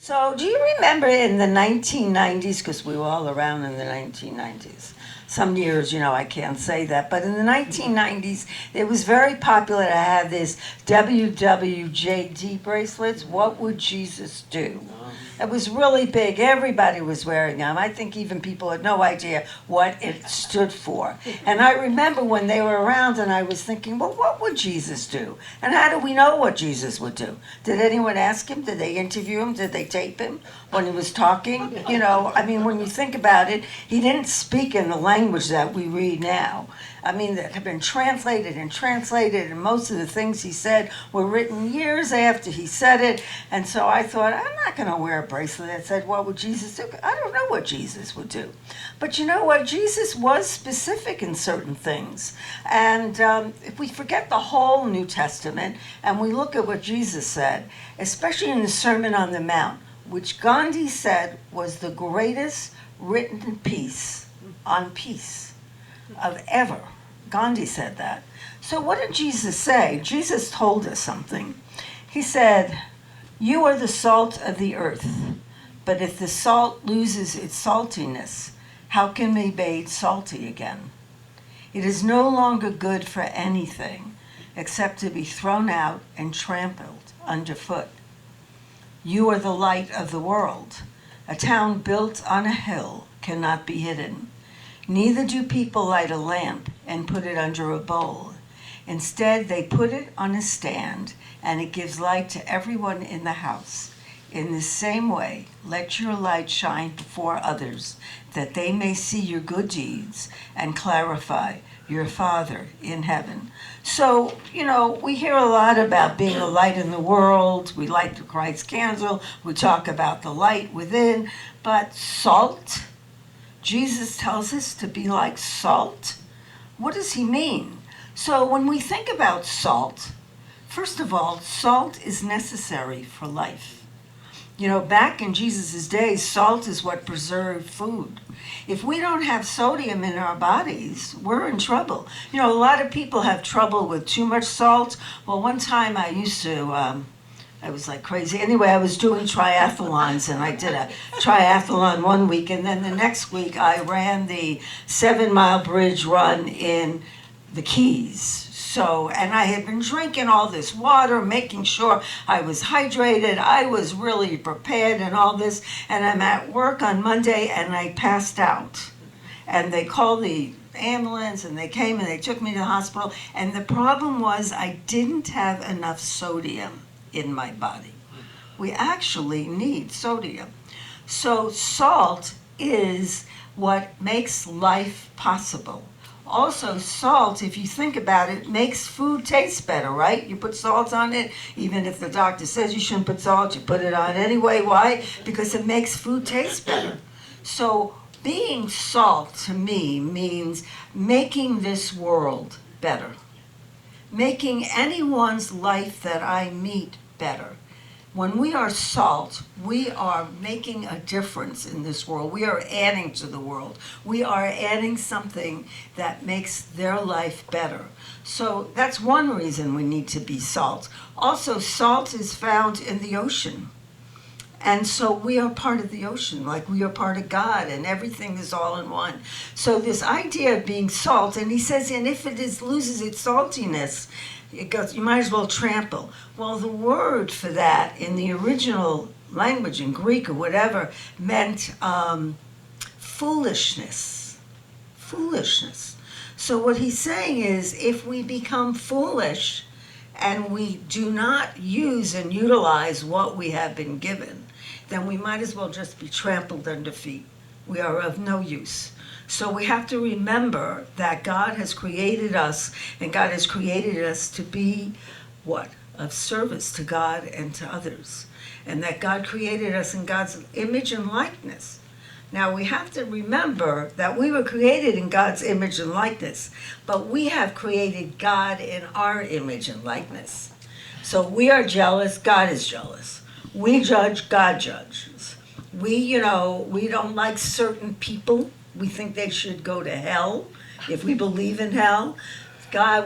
So, do you remember in the 1990s, because we were all around in the 1990s? Some years, I can't say that, but in the 1990s, it was very popular to have this WWJD bracelets. What would Jesus do? It was really big. Everybody was wearing them. I think even people had no idea what it stood for. And I remember when they were around and I was thinking, well, what would Jesus do? And how do we know what Jesus would do? Did anyone ask him? Did they interview him? Did they tape him when he was talking? When you think about it, he didn't speak in the language that we read now. That have been translated, and most of the things he said were written years after he said it. And so I thought, I'm not going to wear a bracelet that said, what would Jesus do? I don't know what Jesus would do. But you know what? Jesus was specific in certain things. And if we forget the whole New Testament and we look at what Jesus said, especially in the Sermon on the Mount, which Gandhi said was the greatest written piece on peace of ever. Gandhi said that. So what did Jesus say? Jesus told us something. He said, you are the salt of the earth, but if the salt loses its saltiness, how can we be made salty again? It is no longer good for anything except to be thrown out and trampled underfoot. You are the light of the world. A town built on a hill cannot be hidden. Neither do people light a lamp and put it under a bowl. Instead, they put it on a stand, and it gives light to everyone in the house. In the same way, let your light shine before others, that they may see your good deeds and clarify your Father in heaven. So, we hear a lot about being a light in the world. We light the Christ candle. We talk about the light within. But salt? Jesus tells us to be like salt. What does he mean? So when we think about salt, first of all, salt is necessary for life. Back in Jesus' days, salt is what preserved food. If we don't have sodium in our bodies, we're in trouble. A lot of people have trouble with too much salt. Well, one time I used to... I was like crazy. Anyway, I was doing triathlons, and I did a triathlon one week, and then the next week I ran the 7-mile bridge run in the Keys. So, and I had been drinking all this water, making sure I was hydrated. I was really prepared and all this, and I'm at work on Monday, and I passed out. And they called the ambulance, and they came, and they took me to the hospital, and the problem was I didn't have enough sodium in my body. We actually need sodium. So salt is what makes life possible. Also, salt, if you think about it, makes food taste better, right? You put salt on it, even if the doctor says you shouldn't put salt, you put it on anyway. Why? Because it makes food taste better. So being salt to me means making this world better. Making anyone's life that I meet better. When we are salt, we are making a difference in this world. We are adding to the world. We are adding something that makes their life better. So that's one reason we need to be salt. Also, salt is found in the ocean. And so we are part of the ocean, like we are part of God, and everything is all in one. So this idea of being salt, and he says, and if it loses its saltiness, it goes, you might as well trample. Well, the word for that in the original language, in Greek or whatever, meant foolishness. Foolishness. So what he's saying is, if we become foolish and we do not use and utilize what we have been given, then we might as well just be trampled under feet. We are of no use. So we have to remember that God has created us, and God has created us to be what? Of service to God and to others. And that God created us in God's image and likeness. Now we have to remember that we were created in God's image and likeness, but we have created God in our image and likeness. So we are jealous, God is jealous. We judge, God judges. We don't like certain people. We think they should go to hell if we believe in hell.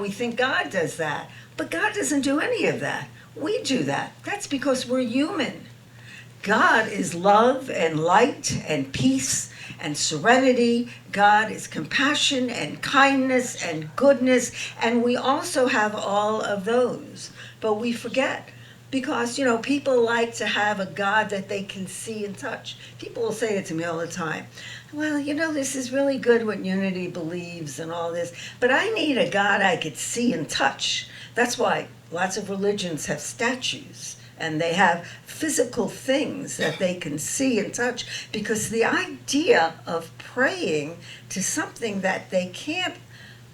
We think God does that. But God doesn't do any of that. We do that. That's because we're human. God is love and light and peace and serenity. God is compassion and kindness and goodness. And we also have all of those. But we forget because, people like to have a God that they can see and touch. People will say it to me all the time. Well, this is really good what Unity believes and all this, but I need a God I could see and touch. That's why lots of religions have statues and they have physical things that they can see and touch, because the idea of praying to something that they can't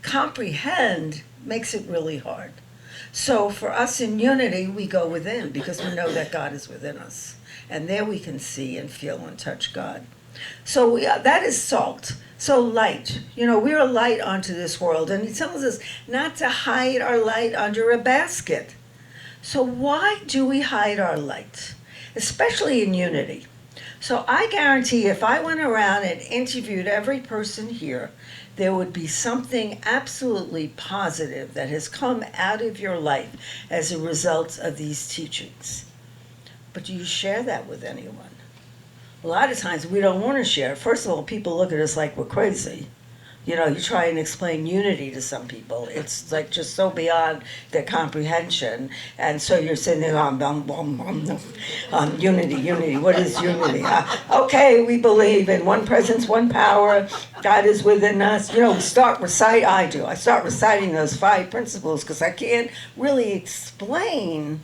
comprehend makes it really hard. So for us in Unity, we go within because we know that God is within us. And there we can see and feel and touch God. So that is salt. So light. We're a light onto this world. And he tells us not to hide our light under a basket. So why do we hide our light? Especially in Unity. So I guarantee if I went around and interviewed every person here, there would be something absolutely positive that has come out of your life as a result of these teachings. But do you share that with anyone? A lot of times we don't want to share. First of all, people look at us like we're crazy. You try and explain Unity to some people. It's like just so beyond their comprehension. And so you're sitting there Unity. What is Unity? Okay, we believe in one presence, one power. God is within us. I start reciting those 5 principles because I can't really explain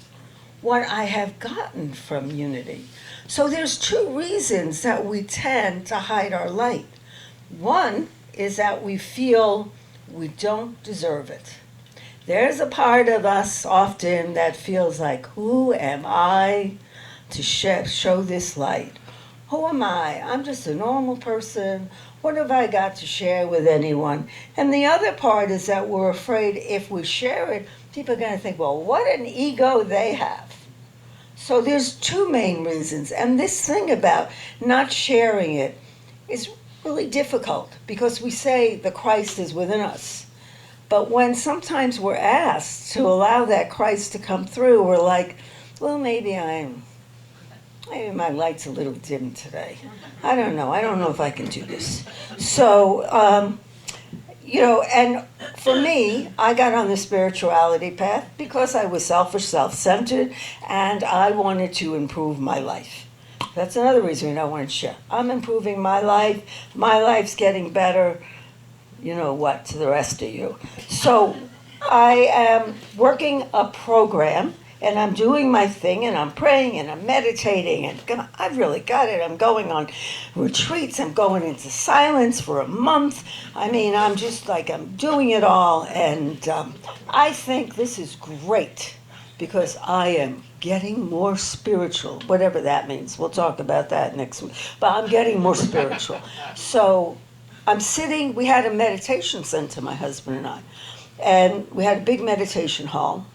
what I have gotten from Unity. So there's 2 reasons that we tend to hide our light. One is that we feel we don't deserve it. There's a part of us often that feels like, who am I to show this light? Who am I? I'm just a normal person. What have I got to share with anyone? And the other part is that we're afraid if we share it, people are going to think, well, what an ego they have. So there's 2 main reasons. And this thing about not sharing it is really difficult because we say the Christ is within us. But when sometimes we're asked to allow that Christ to come through, we're like, well, maybe my light's a little dim today. I don't know. I don't know if I can do this. So, and for me, I got on the spirituality path because I was selfish, self-centered, and I wanted to improve my life. That's another reason I wanted to share. I'm improving my life. My life's getting better. You know what, to the rest of you. So I am working a program, and I'm doing my thing, and I'm praying, and I'm meditating, and I've really got it. I'm going on retreats. I'm going into silence for a month. I'm just like, I'm doing it all, and I think this is great because I am getting more spiritual, whatever that means. We'll talk about that next week. But I'm getting more spiritual. So I'm sitting, we had a meditation center, my husband and I, and we had a big meditation hall.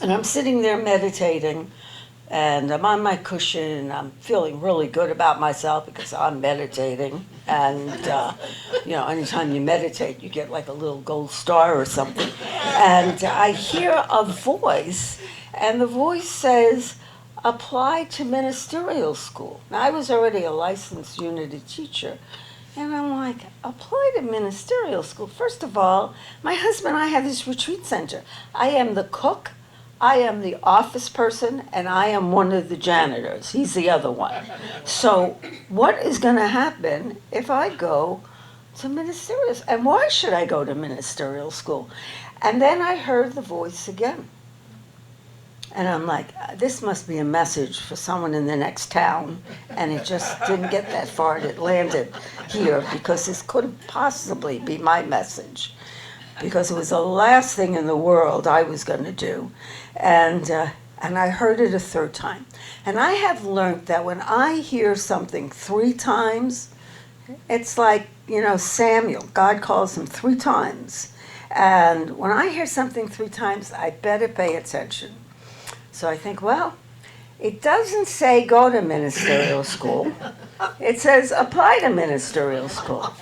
And I'm sitting there meditating, and I'm on my cushion, and I'm feeling really good about myself because I'm meditating. And, anytime you meditate, you get like a little gold star or something. And I hear a voice, and the voice says, apply to ministerial school. Now, I was already a licensed Unity teacher. And I'm like, apply to ministerial school. First of all, my husband and I have this retreat center. I am the cook. I am the office person, and I am one of the janitors. He's the other one. So what is going to happen if I go to ministerial? And why should I go to ministerial school? And then I heard the voice again. And I'm like, this must be a message for someone in the next town. And it just didn't get that far. It landed here because this couldn't possibly be my message, because it was the last thing in the world I was going to do. And I heard it a 3rd time. And I have learned that when I hear something 3 times, it's like, Samuel, God calls him 3 times. And when I hear something 3 times, I better pay attention. So I think, well, it doesn't say go to ministerial school. It says apply to ministerial school.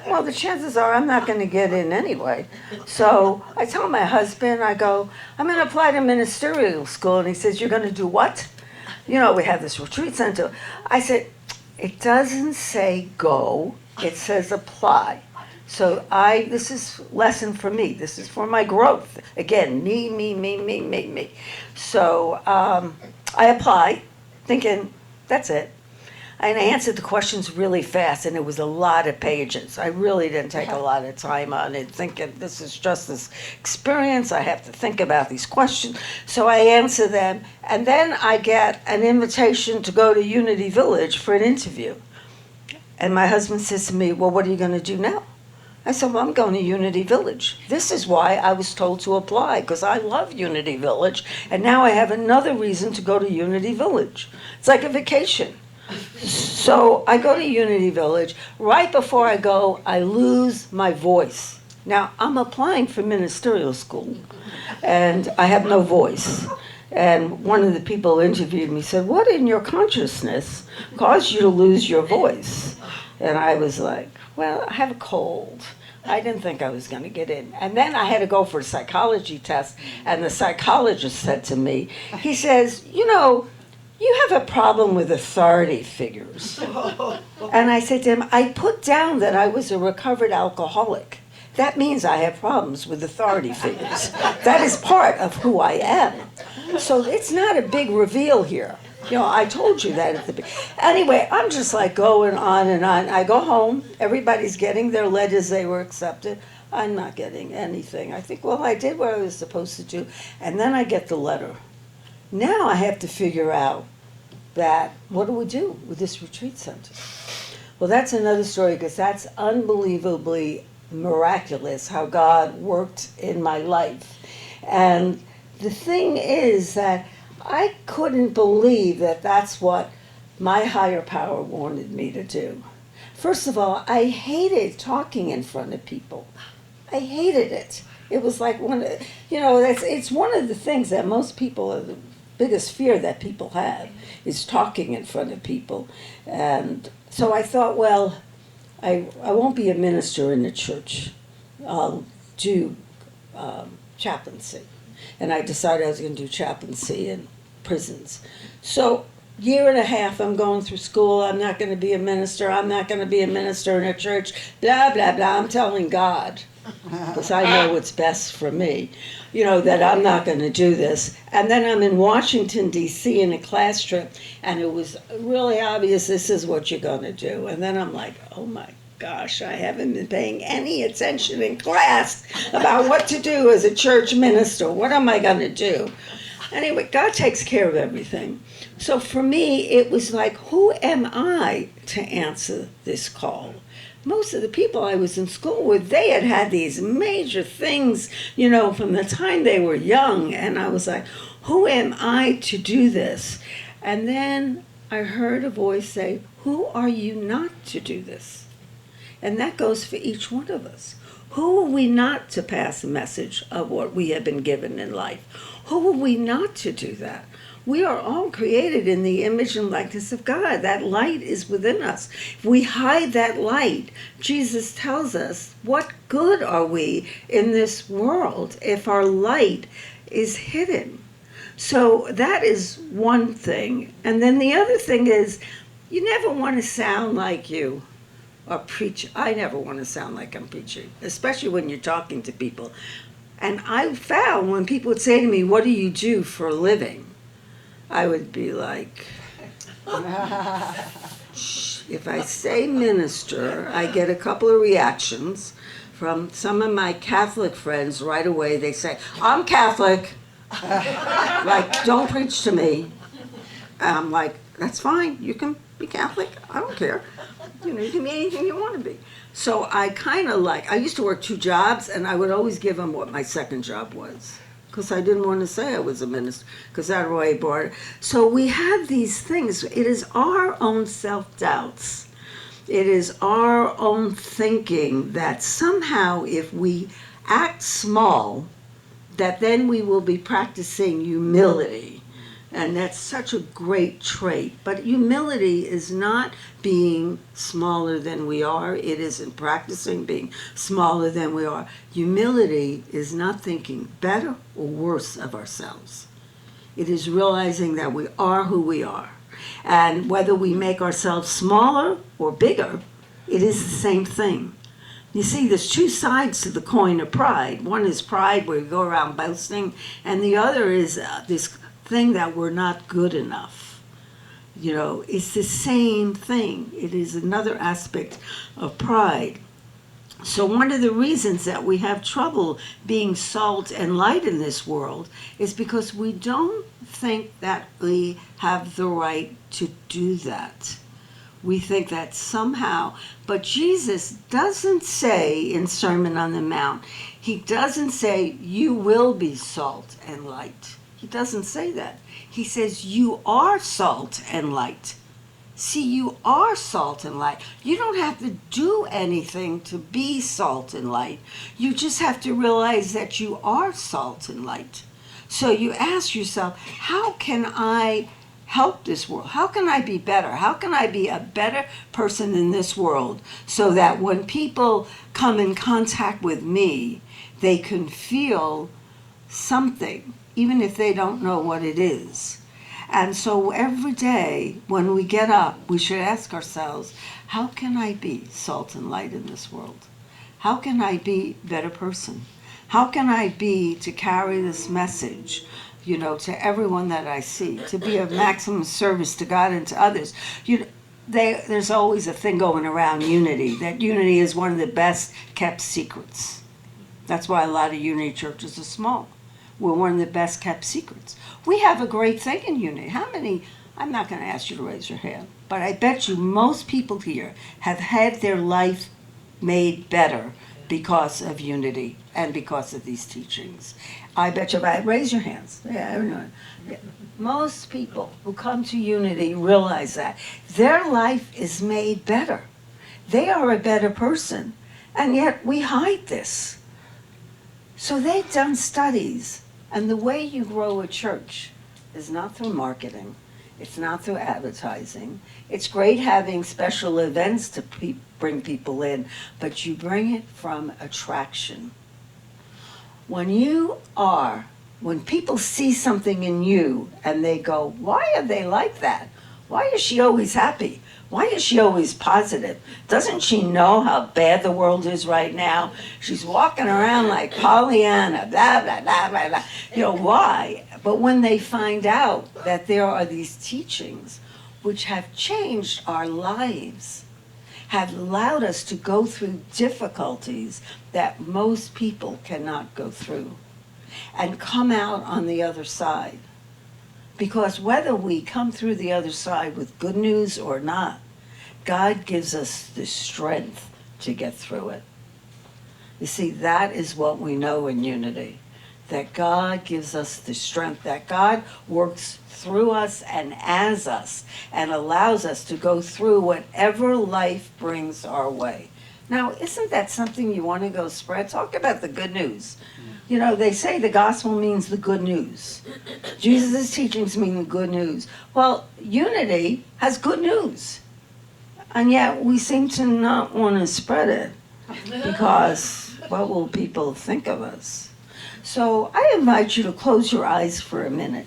Well, the chances are I'm not going to get in anyway. So I tell my husband, I go, I'm going to apply to ministerial school. And he says, you're going to do what? we have this retreat center. I said, it doesn't say go, it says apply. So this is lesson for me. This is for my growth. Again, me. So I apply, thinking, that's it. And I answered the questions really fast, and it was a lot of pages. I really didn't take a lot of time on it, thinking this is just this experience. I have to think about these questions. So I answer them, and then I get an invitation to go to Unity Village for an interview. And my husband says to me, well, what are you going to do now? I said, well, I'm going to Unity Village. This is why I was told to apply, because I love Unity Village, and now I have another reason to go to Unity Village. It's like a vacation. So I go to Unity Village. Right before I go, I lose my voice. Now, I'm applying for ministerial school, and I have no voice. And one of the people who interviewed me said, what in your consciousness caused you to lose your voice? And I was like, well, I have a cold. I didn't think I was going to get in. And then I had to go for a psychology test, and the psychologist said to me, he says, you have a problem with authority figures. And I said to him, I put down that I was a recovered alcoholic. That means I have problems with authority figures. That is part of who I am. So it's not a big reveal here. I told you that at the beginning. Anyway, I'm just like going on and on. I go home. Everybody's getting their letters they were accepted. I'm not getting anything. I think, well, I did what I was supposed to do. And then I get the letter. Now I have to figure out that, what do we do with this retreat center? Well, that's another story, because that's unbelievably miraculous how God worked in my life. And the thing is that I couldn't believe that that's what my higher power wanted me to do. First of all, I hated talking in front of people. I hated it. It was like it's one of the things that most people, the biggest fear that people have is talking in front of people. And so I thought, well, I won't be a minister in the church. I'll do chaplaincy. And I decided I was going to do chaplaincy in prisons. So year and a half I'm going through school. I'm not going to be a minister. I'm not going to be a minister in a church. Blah, blah, blah. I'm telling God, because I know what's best for me, that I'm not going to do this. And then I'm in Washington, D.C. in a class trip, and it was really obvious this is what you're going to do. And then I'm like, oh my gosh, I haven't been paying any attention in class about what to do as a church minister. What am I going to do? Anyway, God takes care of everything. So for me, it was like, who am I to answer this call? Most of the people I was in school with, they had had these major things, from the time they were young. And I was like, who am I to do this? And then I heard a voice say, who are you not to do this? And that goes for each one of us. Who are we not to pass a message of what we have been given in life? Who are we not to do that? We are all created in the image and likeness of God. That light is within us. If we hide that light, Jesus tells us, what good are we in this world if our light is hidden? So that is one thing. And then the other thing is, you never want to sound like you are preaching. I never want to sound like I'm preaching, especially when you're talking to people. And I found when people would say to me, what do you do for a living? I would be like, if I say minister, I get a couple of reactions from some of my Catholic friends right away. They say, I'm Catholic. Like, don't preach to me. And I'm like, that's fine. You can be Catholic. I don't care. You can be anything you want to be. So I I used to work 2 jobs, and I would always give them what my second job was, because I didn't want to say I was a minister, because that way brought it. So we have these things. It is our own self-doubts. It is our own thinking that somehow if we act small, that then we will be practicing humility. And that's such a great trait. But humility is not being smaller than we are. It isn't practicing being smaller than we are. Humility is not thinking better or worse of ourselves. It is realizing that we are who we are. And whether we make ourselves smaller or bigger, it is the same thing. You see, there's two sides to the coin of pride. One is pride where you go around boasting, and the other is this thing that we're not good enough. You know, it's the same thing. It is another aspect of pride. So one of the reasons that we have trouble being salt and light in this world is because we don't think that we have the right to do that. We think that somehow, but Jesus doesn't say in Sermon on the Mount, he doesn't say you will be salt and light. He doesn't say that. He says you are salt and light. See, you are salt and light. You don't have to do anything to be salt and light. You just have to realize that you are salt and light. So you ask yourself, how can I help this world? How can I be better? How can I be a better person in this world so that when people come in contact with me, they can feel something, even if they don't know what it is. And so every day when we get up, we should ask ourselves, how can I be salt and light in this world? How can I be a better person? How can I be to carry this message, you know, to everyone that I see, to be of maximum service to God and to others? There's always a thing going around unity, that unity is one of the best kept secrets. That's why a lot of unity churches are small. We're one of the best kept secrets. We have a great thing in unity. How many, I'm not going to ask you to raise your hand, but I bet you most people here have had their life made better because of unity and because of these teachings. I bet you, raise your hands. Yeah, everyone. Yeah. Most people who come to unity realize that their life is made better. They are a better person, and yet we hide this. So they've done studies, and the way you grow a church is not through marketing. It's not through advertising. It's great having special events to bring people in, but you bring it from attraction. When people see something in you and they go, why are they like that? Why is she always happy? Why is she always positive? Doesn't she know how bad the world is right now? She's walking around like Pollyanna, blah, blah, blah, blah, blah. You know, why? But when they find out that there are these teachings which have changed our lives, have allowed us to go through difficulties that most people cannot go through, and come out on the other side. Because whether we come through the other side with good news or not, God gives us the strength to get through it. You see, that is what we know in unity, that God gives us the strength, that God works through us and as us, and allows us to go through whatever life brings our way. Now, isn't that something you want to go spread? Talk about the good news. You know, they say the gospel means the good news. Jesus' teachings mean the good news. Well, unity has good news. And yet we seem to not want to spread it because what will people think of us? So I invite you to close your eyes for a minute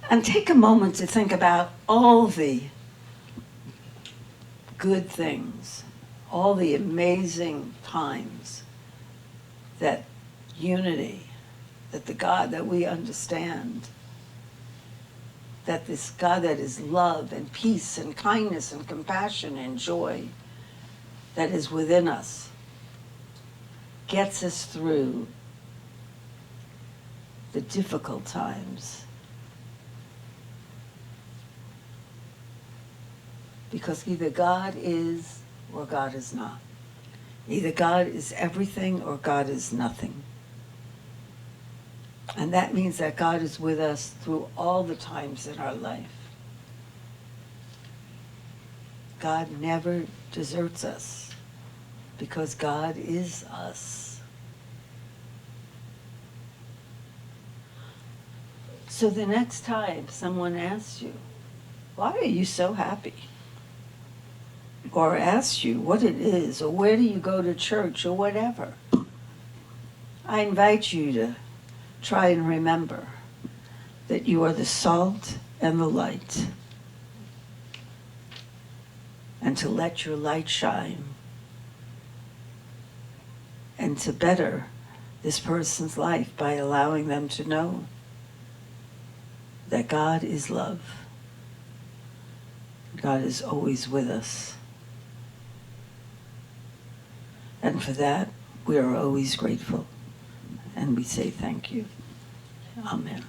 and take a moment to think about all the good things, all the amazing times that unity, that the God that we understand, that this God that is love and peace and kindness and compassion and joy that is within us, gets us through the difficult times. Because either God is or God is not. Either God is everything or God is nothing. And that means that God is with us through all the times in our life. God never deserts us because God is us. So the next time someone asks you, why are you so happy? Or asks you what it is, or where do you go to church, or whatever, I invite you to try and remember that you are the salt and the light, and to let your light shine, and to better this person's life by allowing them to know that God is love. God is always with us. And for that, we are always grateful. And we say thank you. Amen.